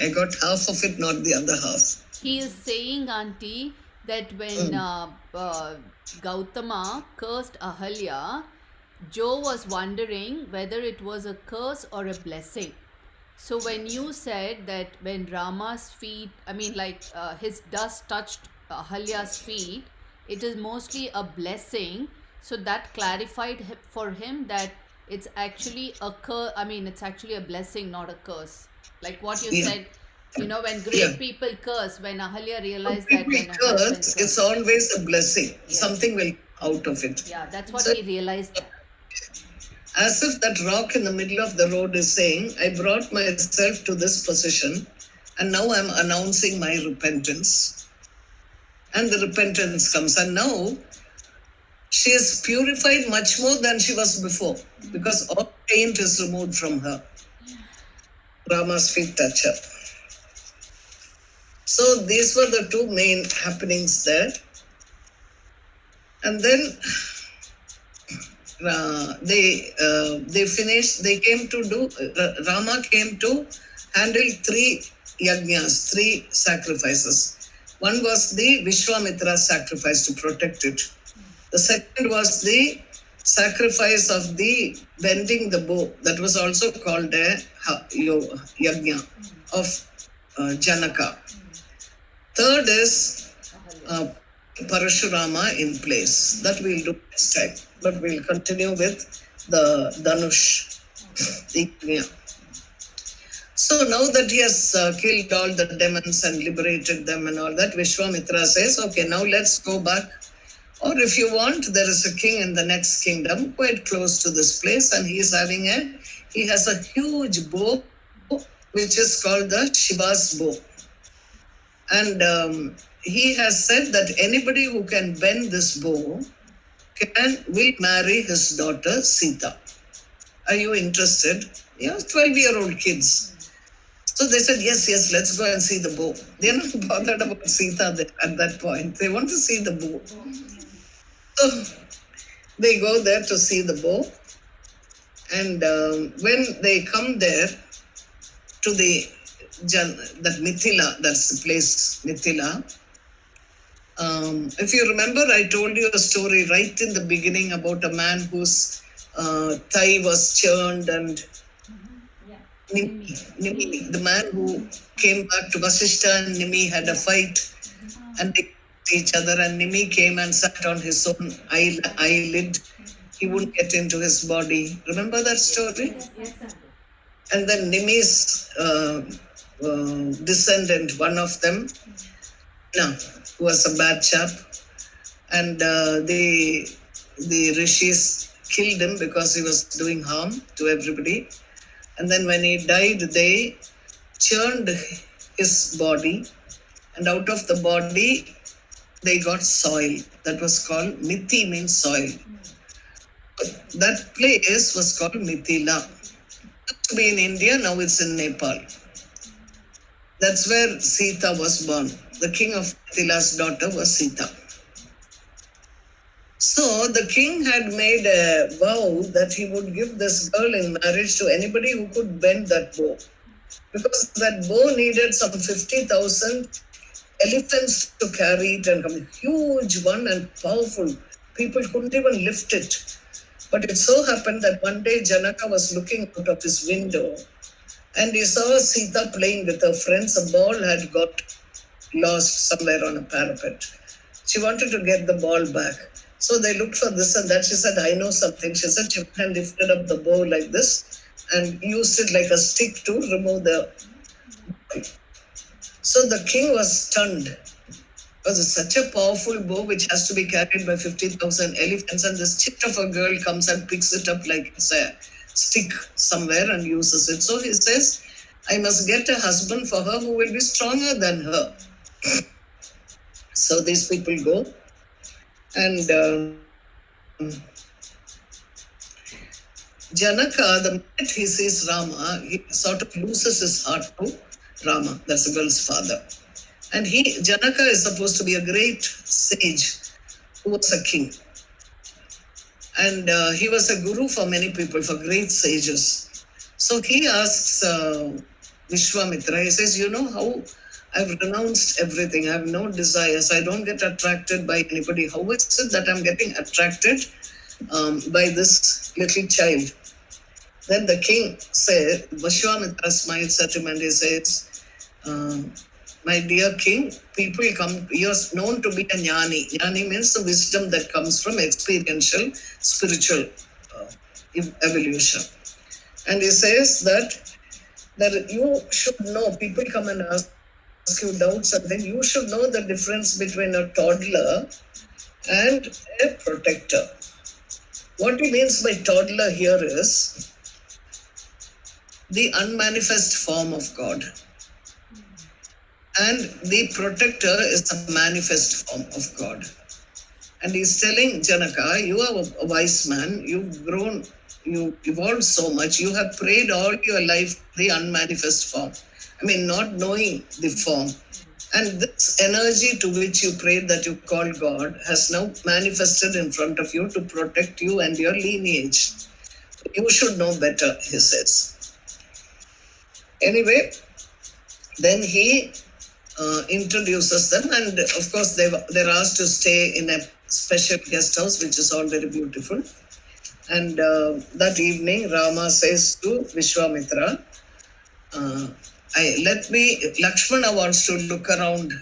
I got half of it, not the other half. He is saying, Auntie, that when Gautama cursed Ahalya, Joe was wondering whether it was a curse or a blessing. So when you said that when Rama's feet, I mean, like his dust touched Ahalya's feet, it is mostly a blessing. So that clarified for him that it's actually a I mean, it's actually a blessing, not a curse. Like what you Yeah, said, when yeah. great people curse, when Ahalya When realized that people when her husband curse, it's cursed. always a blessing. Yes. Something will come out of it. Yeah, that's what So, he realized that. as if that rock in the middle of the road is saying, I brought myself to this position and now I'm announcing my repentance. And the repentance comes. And now she is purified much more than she was before because all taint is removed from her. Rama's feet touch her. So these were the two main happenings there. And then they finished. They came to do. Rama came to handle three yagnas, three sacrifices. One was the Vishwamitra sacrifice to protect it. The second was the sacrifice of the bending the bow. That was also called a yagna of Janaka. Third is Ahalya. uh, Parashurama in place. That we'll do next time. But we'll continue with the Danush. Yeah. So now that he has killed all the demons and liberated them and all that, Vishwamitra says, okay, now let's go back. Or if you want, there is a king in the next kingdom quite close to this place, and he has a huge bow, which is called the Shiva's bow. And he has said that anybody who can bend this bow will marry his daughter Sita. Are you interested? Yeah, 12-year-old kids. So they said, yes, yes, let's go and see the bow. They're not bothered about Sita at that point. They want to see the bow. So they go there to see the bow. And when they come there to that Mithila, that's the place, Mithila. If you remember, I told you a story right in the beginning about a man whose thigh was churned and Nimi, the man who came back to Vasishta and Nimi had a fight and they each other and Nimi came and sat on his own eyelid. He wouldn't get into his body. Remember that story? And then Nimi's descendant, one of them, no, was a bad chap, and the rishis killed him because he was doing harm to everybody. And then when he died, they churned his body, and out of the body they got soil. That was called Mithi, means soil. That place was called Mithila. Used to be in India, now it's in Nepal. That's where Sita was born. The king of Mithila's daughter was Sita. So the king had made a vow that he would give this girl in marriage to anybody who could bend that bow. Because that bow needed some 50,000 elephants to carry it and a huge one and powerful. People couldn't even lift it. But it so happened that one day Janaka was looking out of his window and he saw Sita playing with her friends. A ball had got lost somewhere on a parapet. She wanted to get the ball back. So they looked for this and that. She said, I know something. She said she went and lifted up the bow like this and used it like a stick to remove the ball. So the king was stunned because it's such a powerful bow which has to be carried by 50,000 elephants, and this chit of a girl comes and picks it up like it's a stick somewhere and uses it. So he says, I must get a husband for her who will be stronger than her. So these people go, and Janaka, the minute he sees Rama, he sort of loses his heart to Rama, that's the girl's father. And Janaka is supposed to be a great sage who was a king. And he was a guru for many people, for great sages. So he asks Vishwamitra. He says, you know how I've renounced everything. I have no desires. I don't get attracted by anybody. How is it that I'm getting attracted by this little child? Then the king said, Vishwamitra smiles at him and he says, my dear king, people come, you're known to be a jnani. Jnani means the wisdom that comes from experiential, spiritual uh, evolution. And he says that you should know, people come and ask you doubts, and then you should know the difference between a toddler and a protector. What he means by toddler here is the unmanifest form of God. And the protector is the manifest form of God. And he's telling Janaka, you are a wise man, you've grown, you evolved so much, you have prayed all your life the unmanifest form. I mean, not knowing the form. And this energy to which you prayed that you called God has now manifested in front of you to protect you and your lineage. You should know better, he says. Anyway, then he introduces them, and of course they're asked to stay in a special guest house, which is all very beautiful. And that evening, Rama says to Vishwamitra, uh, Lakshmana wants to look around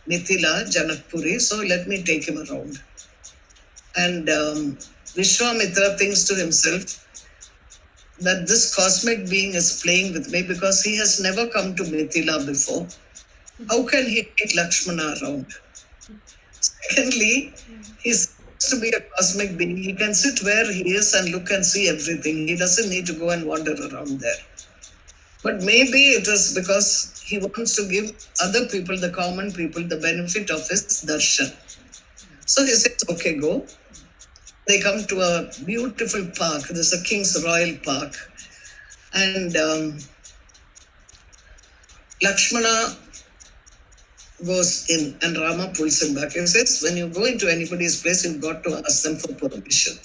Mithila, Janakpuri, so let me take him around. And Vishwamitra thinks to himself that this cosmic being is playing with me because he has never come to Mithila before. How can he take Lakshmana around? Secondly, he seems to be a cosmic being. He can sit where he is and look and see everything. He doesn't need to go and wander around there. But maybe it is because he wants to give other people, the common people, the benefit of his darshan. So he says, okay, go. They come to a beautiful park. There's a King's Royal Park. And Lakshmana goes in and Rama pulls him back. He says, when you go into anybody's place, you've got to ask them for permission.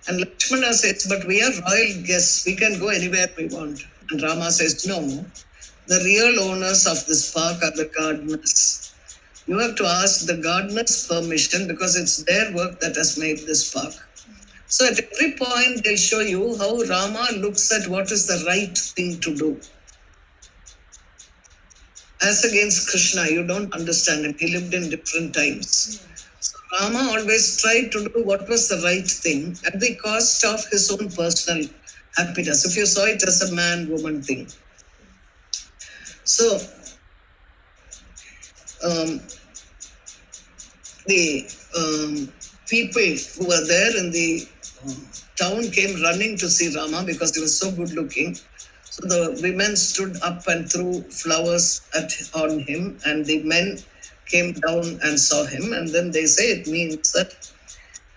And Lakshmana says, but we are royal guests. We can go anywhere we want. And Rama says, no, the real owners of this park are the gardeners. You have to ask the gardeners' permission because it's their work that has made this park. So at every point, they'll show you how Rama looks at what is the right thing to do. As against Krishna, you don't understand him. He lived in different times. So Rama always tried to do what was the right thing at the cost of his own personal happiness. If you saw it as a man-woman thing. So the people who were there in the town came running to see Rama because he was so good looking. So the women stood up and threw flowers on him, and the men came down and saw him. And then they say it means that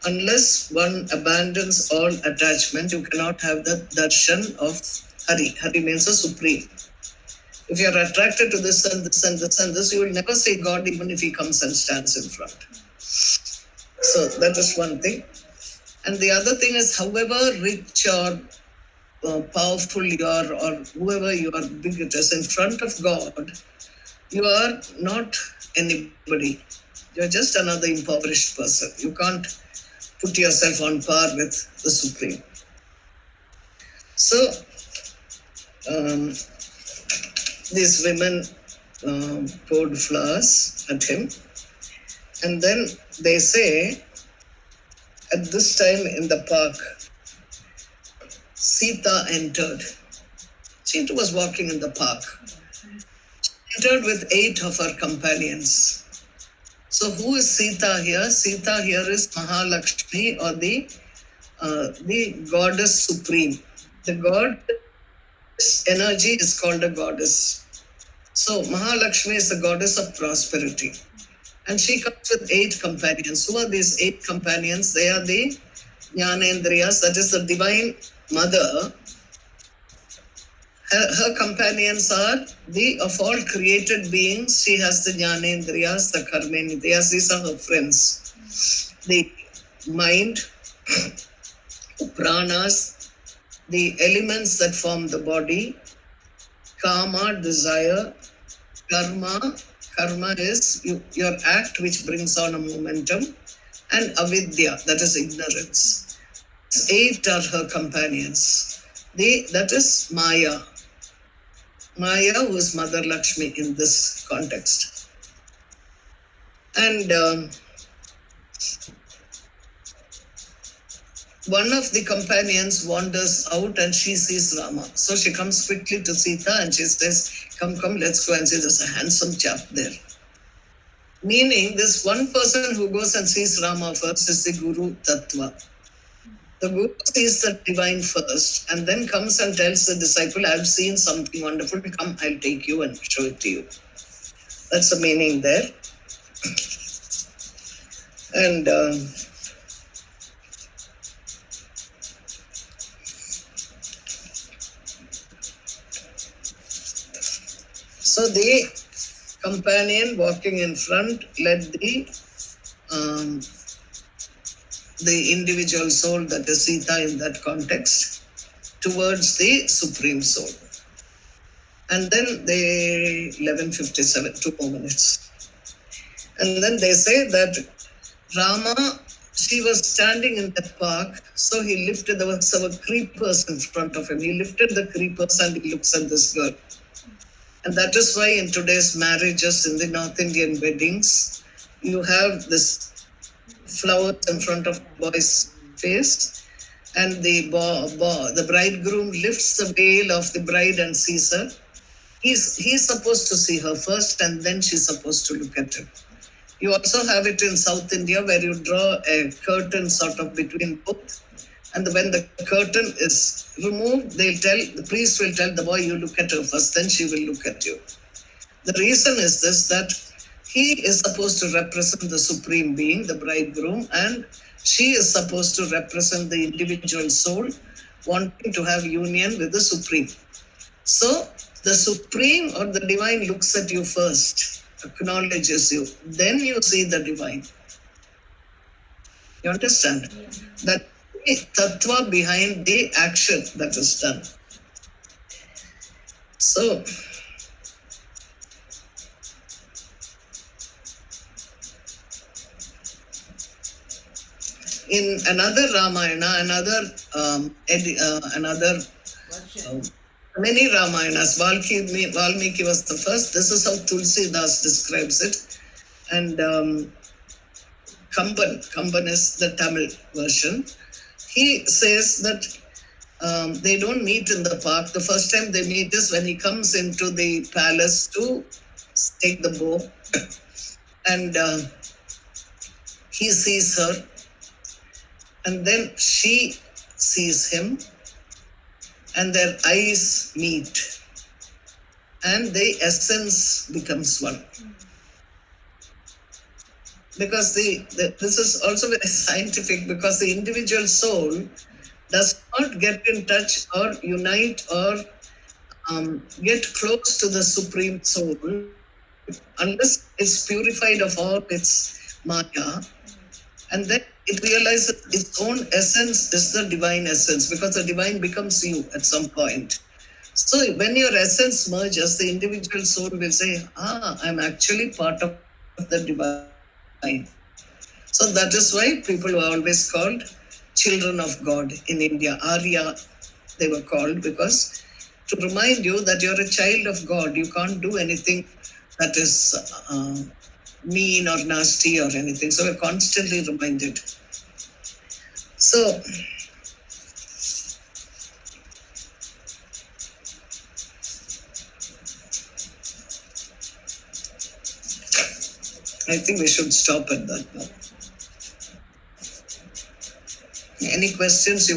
unless one abandons all attachment, you cannot have the darshan of Hari. Hari means a supreme. If you are attracted to this and this and this and this, you will never see God even if he comes and stands in front. So that is one thing. And the other thing is, however rich or powerful you are, or whoever you are big it is, in front of God, you are not anybody. You're just another impoverished person. You can't put yourself on par with the Supreme. So these women poured flowers at him, and then they say, at this time in the park, Sita entered. Sita was walking in the park. She entered with 8 of her companions. So who is Sita here? Sita here is Mahalakshmi, or the goddess supreme. The goddess energy is called a goddess. So Mahalakshmi is the goddess of prosperity. And she comes with 8 companions. Who are these 8 companions? They are the Jnanendriyas, that is the divine mother. Her companions are of all created beings. She has the Jnanendriyas, the Karmenindriyas. These are her friends. The mind, pranas, the elements that form the body, Kama, desire. Karma, karma is your act which brings on a momentum. And avidya, that is ignorance. These eight are her companions. That is Maya. Maya, who is Mother Lakshmi in this context. And one of the companions wanders out and she sees Rama. So she comes quickly to Sita and she says, come, come, let's go and see, there's a handsome chap there. Meaning, this one person who goes and sees Rama first is the Guru Tattva. The Guru sees the divine first and then comes and tells the disciple, I've seen something wonderful, come, I'll take you and show it to you. That's the meaning there. And so the companion walking in front led um, the individual soul, that is Sita in that context, towards the Supreme Soul. And then they 11:57, 2 more minutes. And then they say that Rama, she was standing in the park, so he lifted, there were some creepers in front of him. He lifted the creepers and he looks at this girl. And that is why in today's marriages, in the North Indian weddings, you have this flowers in front of the boy's face, and the bridegroom lifts the veil of the bride and sees her. He's supposed to see her first, and then she's supposed to look at him. You also have it in South India where you draw a curtain sort of between both. And when the curtain is removed, the priest will tell the boy, you look at her first, then she will look at you. The reason is this, that he is supposed to represent the supreme being, the bridegroom, and she is supposed to represent the individual soul wanting to have union with the supreme. So the supreme or the divine looks at you first, acknowledges you, then you see the divine. You understand? That tattva behind the action that is done. So in another Ramayana, another many Ramayanas, Valmiki was the first. This is how Tulsidas describes it. And Kamban is the Tamil version. He says that they don't meet in the park. The first time they meet is when he comes into the palace to take the bow. And he sees her. And then she sees him. And their eyes meet. And the essence becomes one. Because this is also very scientific, because the individual soul does not get in touch or unite or get close to the supreme soul unless it's purified of all its maya, and then it realizes its own essence is the divine essence, because the divine becomes you at some point. So when your essence merges, the individual soul will say, I'm actually part of the divine. So that is why people were always called children of God in India. Arya, they were called, because to remind you that you're a child of God, you can't do anything that is mean or nasty or anything. So we're constantly reminded. So I think we should stop at that now. Any questions you want?